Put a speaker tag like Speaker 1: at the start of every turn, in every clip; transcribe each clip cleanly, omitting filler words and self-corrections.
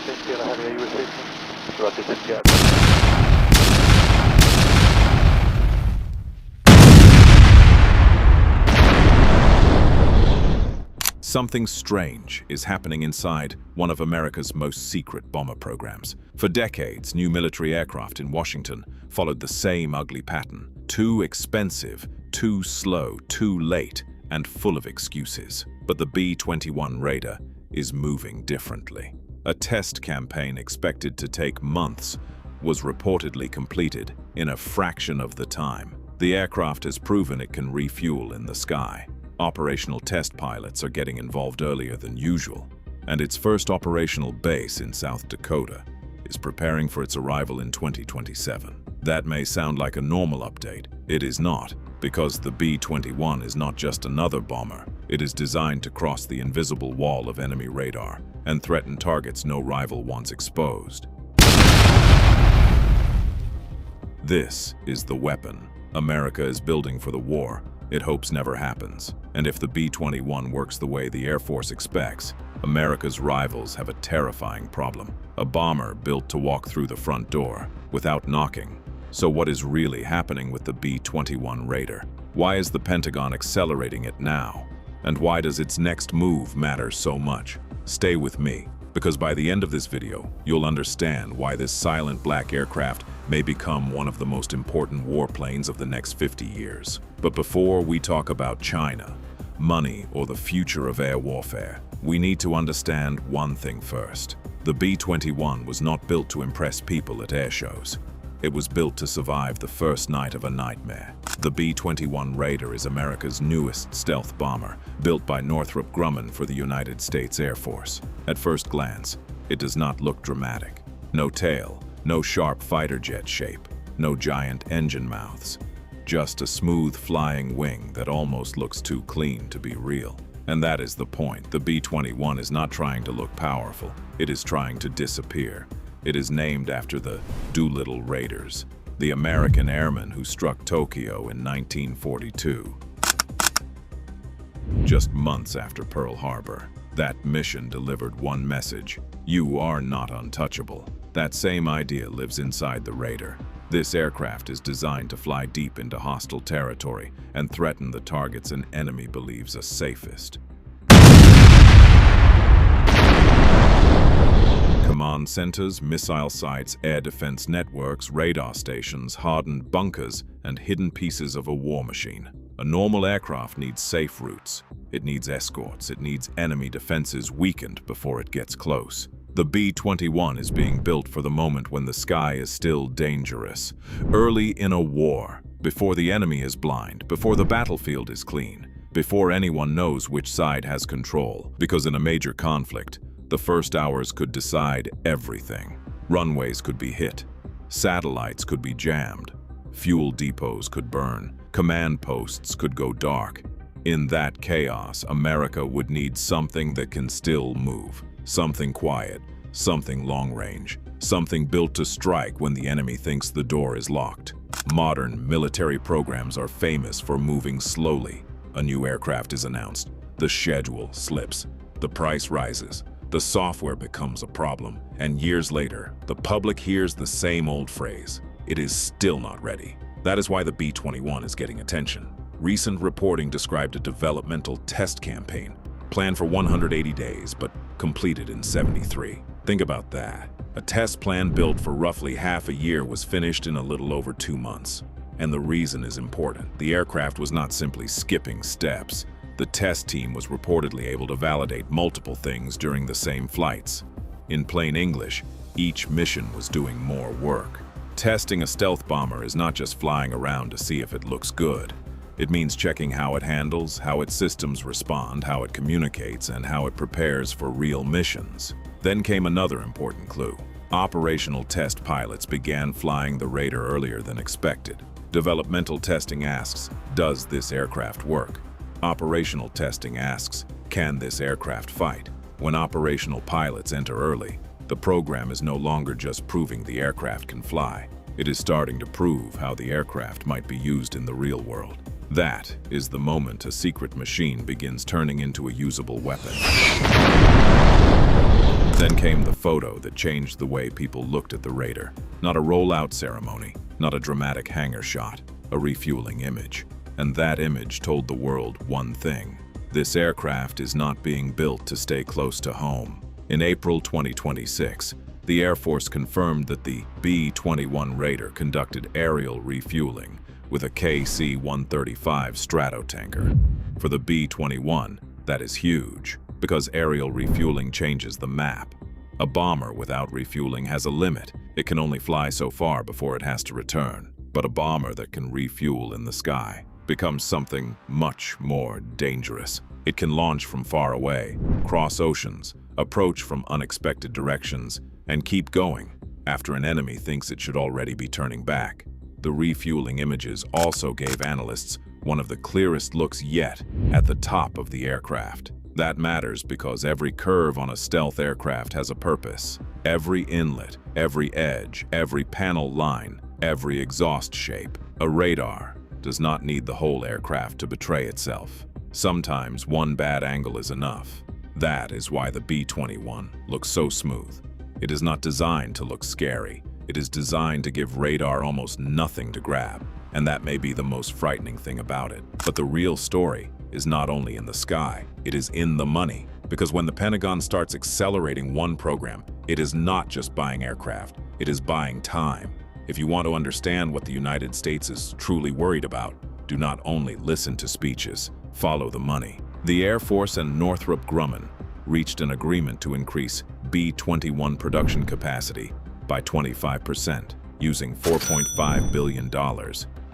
Speaker 1: Taylor Heavy, are you receiving me? Roger, this is Jet.
Speaker 2: Something strange is happening inside one of America's most secret bomber programs. For decades, new military aircraft in Washington followed the same ugly pattern. Too expensive, too slow, too late, and full of excuses. But the B-21 Raider is moving differently. A test campaign expected to take months was reportedly completed in a fraction of the time. The aircraft has proven it can refuel in the sky. Operational test pilots are getting involved earlier than usual, and its first operational base in South Dakota is preparing for its arrival in 2027. That may sound like a normal update. It is not, because the B-21 is not just another bomber. It is designed to cross the invisible wall of enemy radar and threaten targets no rival wants exposed. This is the weapon America is building for the war it hopes never happens. And if the B-21 works the way the Air Force expects, America's rivals have a terrifying problem. A bomber built to walk through the front door without knocking. So what is really happening with the B-21 Raider? Why is the Pentagon accelerating it now? And why does its next move matter so much? Stay with me, because by the end of this video, you'll understand why this silent black aircraft may become one of the most important warplanes of the next 50 years. But before we talk about China, money, or the future of air warfare, we need to understand one thing first. The B-21 was not built to impress people at air shows. It was built to survive the first night of a nightmare. The B-21 Raider is America's newest stealth bomber, built by Northrop Grumman for the United States Air Force. At first glance, it does not look dramatic. No tail, no sharp fighter jet shape, no giant engine mouths. Just a smooth flying wing that almost looks too clean to be real. And that is the point. The B-21 is not trying to look powerful. It is trying to disappear. It is named after the Doolittle Raiders, the American airmen who struck Tokyo in 1942. Just months after Pearl Harbor, that mission delivered one message: you are not untouchable. That same idea lives inside the Raider. This aircraft is designed to fly deep into hostile territory and threaten the targets an enemy believes are safest. Command centers, missile sites, air defense networks, radar stations, hardened bunkers, and hidden pieces of a war machine. A normal aircraft needs safe routes. It needs escorts. It needs enemy defenses weakened before it gets close. The B-21 is being built for the moment when the sky is still dangerous. Early in a war, before the enemy is blind, before the battlefield is clean, before anyone knows which side has control. Because in a major conflict, the first hours could decide everything. Runways could be hit. Satellites could be jammed. Fuel depots could burn. Command posts could go dark. In that chaos, America would need something that can still move. Something quiet, something long-range, something built to strike when the enemy thinks the door is locked. Modern military programs are famous for moving slowly. A new aircraft is announced. The schedule slips. The price rises. The software becomes a problem. And years later, the public hears the same old phrase: it is still not ready. That is why the B-21 is getting attention. Recent reporting described a developmental test campaign planned for 180 days, but completed in 73. Think about that. A test plan built for roughly half a year was finished in a little over 2 months. And the reason is important. The aircraft was not simply skipping steps. The test team was reportedly able to validate multiple things during the same flights. In plain English, each mission was doing more work. Testing a stealth bomber is not just flying around to see if it looks good. It means checking how it handles, how its systems respond, how it communicates, and how it prepares for real missions. Then came another important clue. Operational test pilots began flying the Raider earlier than expected. Developmental testing asks, does this aircraft work? Operational testing asks, can this aircraft fight? When operational pilots enter early, the program is no longer just proving the aircraft can fly. It is starting to prove how the aircraft might be used in the real world. That is the moment a secret machine begins turning into a usable weapon. Then came the photo that changed the way people looked at the Raider. Not a rollout ceremony, not a dramatic hangar shot, a refueling image. And that image told the world one thing: this aircraft is not being built to stay close to home. In April 2026, the Air Force confirmed that the B-21 Raider conducted aerial refueling with a KC-135 Stratotanker. For the B-21, that is huge, because aerial refueling changes the map. A bomber without refueling has a limit. It can only fly so far before it has to return. But a bomber that can refuel in the sky becomes something much more dangerous. It can launch from far away, cross oceans, approach from unexpected directions, and keep going after an enemy thinks it should already be turning back. The refueling images also gave analysts one of the clearest looks yet at the top of the aircraft. That matters because every curve on a stealth aircraft has a purpose. Every inlet, every edge, every panel line, every exhaust shape. A radar does not need the whole aircraft to betray itself. Sometimes one bad angle is enough. That is why the B-21 looks so smooth. It is not designed to look scary. It is designed to give radar almost nothing to grab, and that may be the most frightening thing about it. But the real story is not only in the sky, it is in the money. Because when the Pentagon starts accelerating one program, it is not just buying aircraft, it is buying time. If you want to understand what the United States is truly worried about, do not only listen to speeches, follow the money. The Air Force and Northrop Grumman reached an agreement to increase B-21 production capacity by 25%, using $4.5 billion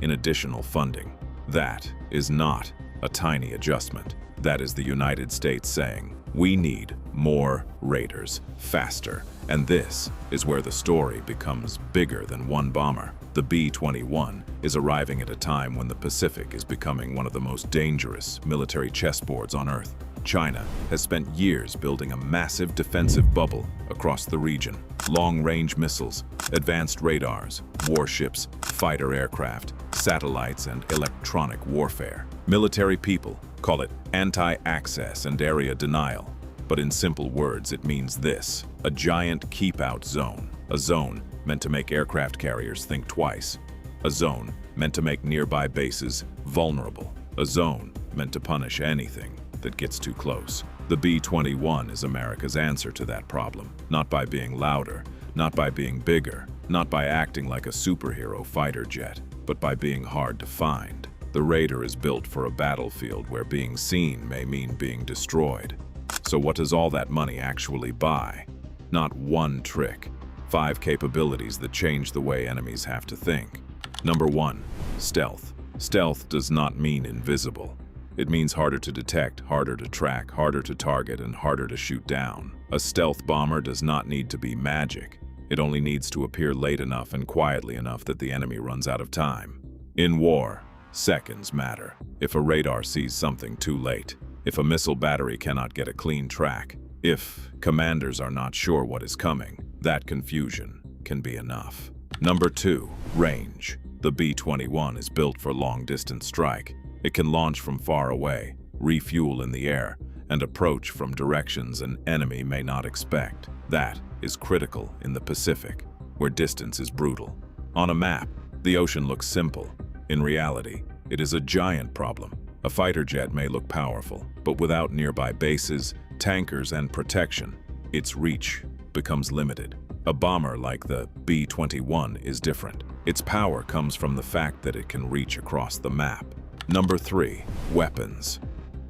Speaker 2: in additional funding. That is not a tiny adjustment. That is the United States saying, we need more Raiders, faster. And this is where the story becomes bigger than one bomber. The B-21 is arriving at a time when the Pacific is becoming one of the most dangerous military chessboards on Earth. China has spent years building a massive defensive bubble across the region. Long-range missiles, advanced radars, warships, fighter aircraft, satellites, and electronic warfare. Military people call it anti-access and area denial. But in simple words, it means this: a giant keep-out zone. A zone meant to make aircraft carriers think twice. A zone meant to make nearby bases vulnerable. A zone meant to punish anything that gets too close. The B-21 is America's answer to that problem. Not by being louder, not by being bigger, not by acting like a superhero fighter jet, but by being hard to find. The Raider is built for a battlefield where being seen may mean being destroyed. So what does all that money actually buy? Not one trick. 5 capabilities that change the way enemies have to think. Number 1, stealth. Stealth does not mean invisible. It means harder to detect, harder to track, harder to target, and harder to shoot down. A stealth bomber does not need to be magic. It only needs to appear late enough and quietly enough that the enemy runs out of time. In war, seconds matter. If a radar sees something too late, if a missile battery cannot get a clean track, if commanders are not sure what is coming, that confusion can be enough. Number 2, range. The B-21 is built for long-distance strike. It can launch from far away, refuel in the air, and approach from directions an enemy may not expect. That is critical in the Pacific, where distance is brutal. On a map, the ocean looks simple. In reality, it is a giant problem. A fighter jet may look powerful, but without nearby bases, tankers, and protection, its reach becomes limited. A bomber like the B-21 is different. Its power comes from the fact that it can reach across the map. Number 3, weapons.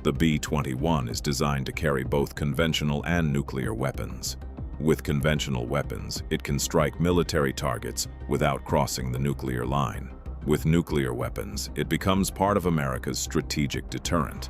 Speaker 2: The B-21 is designed to carry both conventional and nuclear weapons. With conventional weapons, it can strike military targets without crossing the nuclear line. With nuclear weapons, it becomes part of America's strategic deterrent.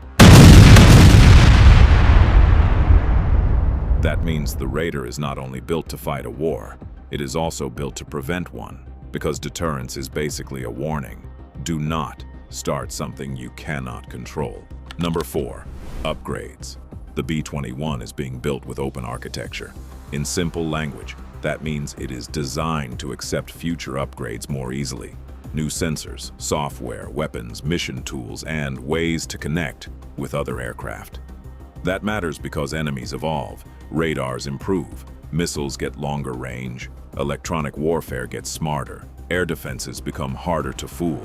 Speaker 2: That means the Raider is not only built to fight a war, it is also built to prevent one, because deterrence is basically a warning. Do not start something you cannot control. Number 4, upgrades. The B-21 is being built with open architecture. In simple language, that means it is designed to accept future upgrades more easily. New sensors, software, weapons, mission tools, and ways to connect with other aircraft. That matters because enemies evolve, Radars improve, missiles get longer range, electronic warfare gets smarter, air defenses become harder to fool.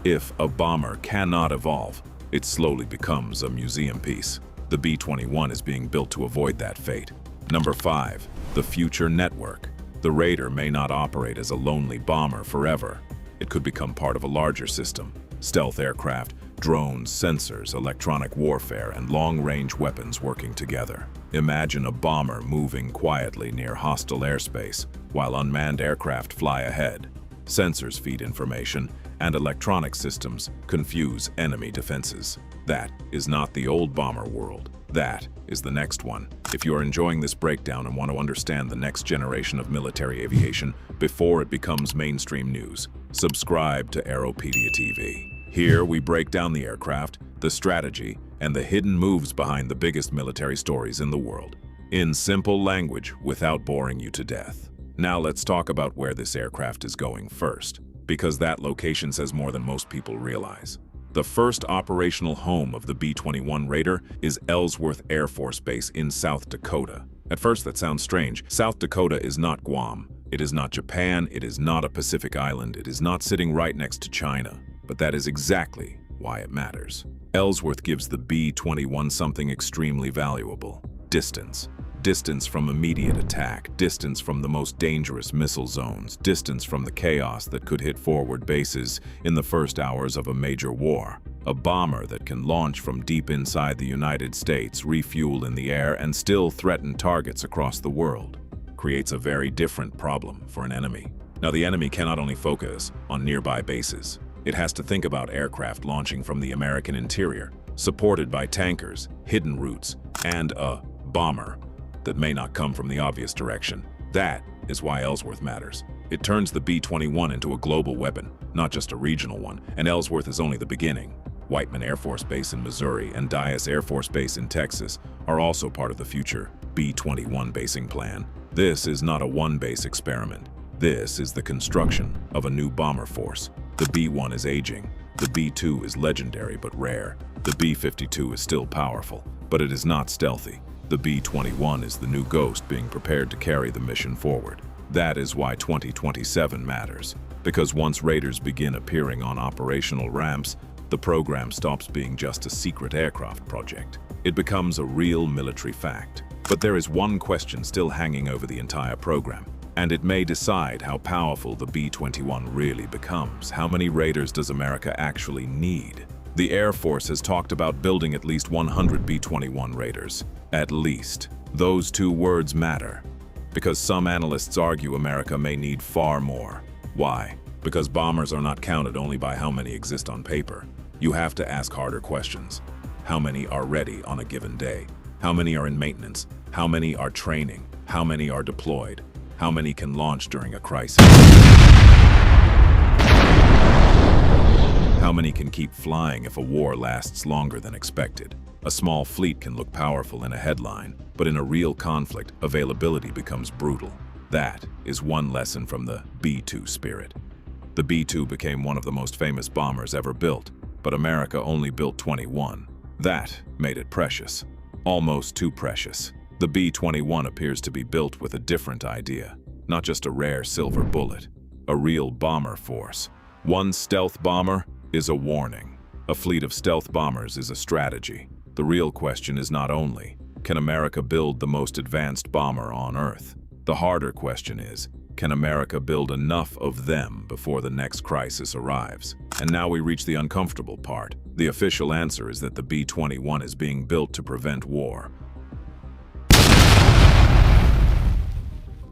Speaker 2: If a bomber cannot evolve, it slowly becomes a museum piece. The B-21 is being built to avoid that fate. Number 5. The future network. The Raider may not operate as a lonely bomber forever. It could become part of a larger system. Stealth aircraft, drones, sensors, electronic warfare, and long-range weapons working together. Imagine a bomber moving quietly near hostile airspace, while unmanned aircraft fly ahead. Sensors feed information, and electronic systems confuse enemy defenses. That is not the old bomber world. That is the next one. If you are enjoying this breakdown and want to understand the next generation of military aviation before it becomes mainstream news, subscribe to AeropediaTV. Here we break down the aircraft, the strategy, and the hidden moves behind the biggest military stories in the world, in simple language without boring you to death. Now let's talk about where this aircraft is going first, because that location says more than most people realize. The first operational home of the B-21 Raider is Ellsworth Air Force Base in South Dakota. At first that sounds strange. South Dakota is not Guam. It is not Japan. It is not a Pacific island. It is not sitting right next to China. But that is exactly why it matters. Ellsworth gives the B-21 something extremely valuable: distance. Distance from immediate attack, distance from the most dangerous missile zones, distance from the chaos that could hit forward bases in the first hours of a major war. A bomber that can launch from deep inside the United States, refuel in the air, and still threaten targets across the world creates a very different problem for an enemy. Now, the enemy cannot only focus on nearby bases. It has to think about aircraft launching from the American interior, supported by tankers, hidden routes, and a bomber that may not come from the obvious direction. That is why Ellsworth matters. It turns the B-21 into a global weapon, not just a regional one, and Ellsworth is only the beginning. Whiteman Air Force Base in Missouri and Dyess Air Force Base in Texas are also part of the future B-21 basing plan. This is not a one-base experiment. This is the construction of a new bomber force. The B-1 is aging. The B-2 is legendary but rare. The B-52 is still powerful, but it is not stealthy. The B-21 is the new ghost being prepared to carry the mission forward. That is why 2027 matters, because once Raiders begin appearing on operational ramps, the program stops being just a secret aircraft project. It becomes a real military fact. But there is one question still hanging over the entire program, and it may decide how powerful the B-21 really becomes. How many Raiders does America actually need? The Air Force has talked about building at least 100 B-21 Raiders. At least. Those two words matter, because some analysts argue America may need far more. Why? Because bombers are not counted only by how many exist on paper. You have to ask harder questions. How many are ready on a given day? How many are in maintenance? How many are training? How many are deployed? How many can launch during a crisis? How many can keep flying if a war lasts longer than expected? A small fleet can look powerful in a headline, but in a real conflict, availability becomes brutal. That is one lesson from the B-2 spirit. The B-2 became one of the most famous bombers ever built, but America only built 21. That made it precious. Almost too precious. The B-21 appears to be built with a different idea. Not just a rare silver bullet. A real bomber force. One stealth bomber is a warning. A fleet of stealth bombers is a strategy. The real question is not only, can America build the most advanced bomber on Earth? The harder question is, can America build enough of them before the next crisis arrives? And now we reach the uncomfortable part. The official answer is that the B-21 is being built to prevent war.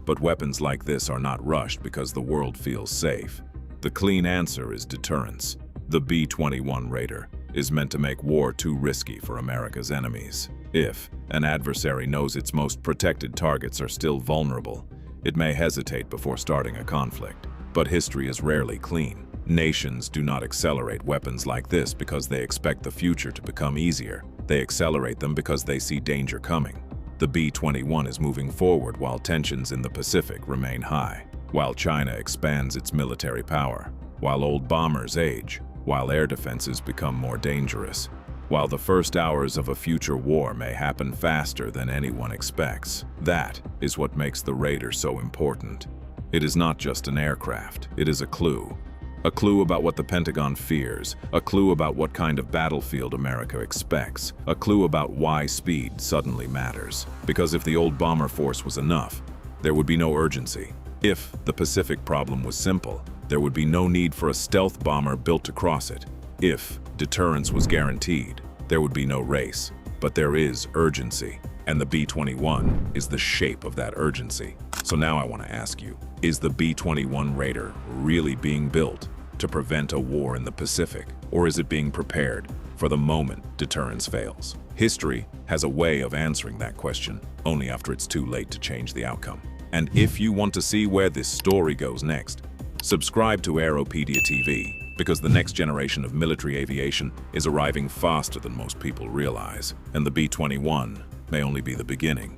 Speaker 2: But weapons like this are not rushed because the world feels safe. The clean answer is deterrence. The B-21 Raider is meant to make war too risky for America's enemies. If an adversary knows its most protected targets are still vulnerable, it may hesitate before starting a conflict. But history is rarely clean. Nations do not accelerate weapons like this because they expect the future to become easier. They accelerate them because they see danger coming. The B-21 is moving forward while tensions in the Pacific remain high, while China expands its military power, while old bombers age, while air defenses become more dangerous. while the first hours of a future war may happen faster than anyone expects. That is what makes the Raider so important. It is not just an aircraft, it is a clue. A clue about what the Pentagon fears, a clue about what kind of battlefield America expects, a clue about why speed suddenly matters. Because if the old bomber force was enough, there would be no urgency. If the Pacific problem was simple, there would be no need for a stealth bomber built to cross it. If deterrence was guaranteed, there would be no race. But there is urgency, and the B-21 is the shape of that urgency. So now I want to ask you, is the B-21 Raider really being built to prevent a war in the Pacific, or is it being prepared for the moment deterrence fails? History has a way of answering that question, only after it's too late to change the outcome. And if you want to see where this story goes next, subscribe to AeropediaTV, because the next generation of military aviation is arriving faster than most people realize, and the B-21 may only be the beginning.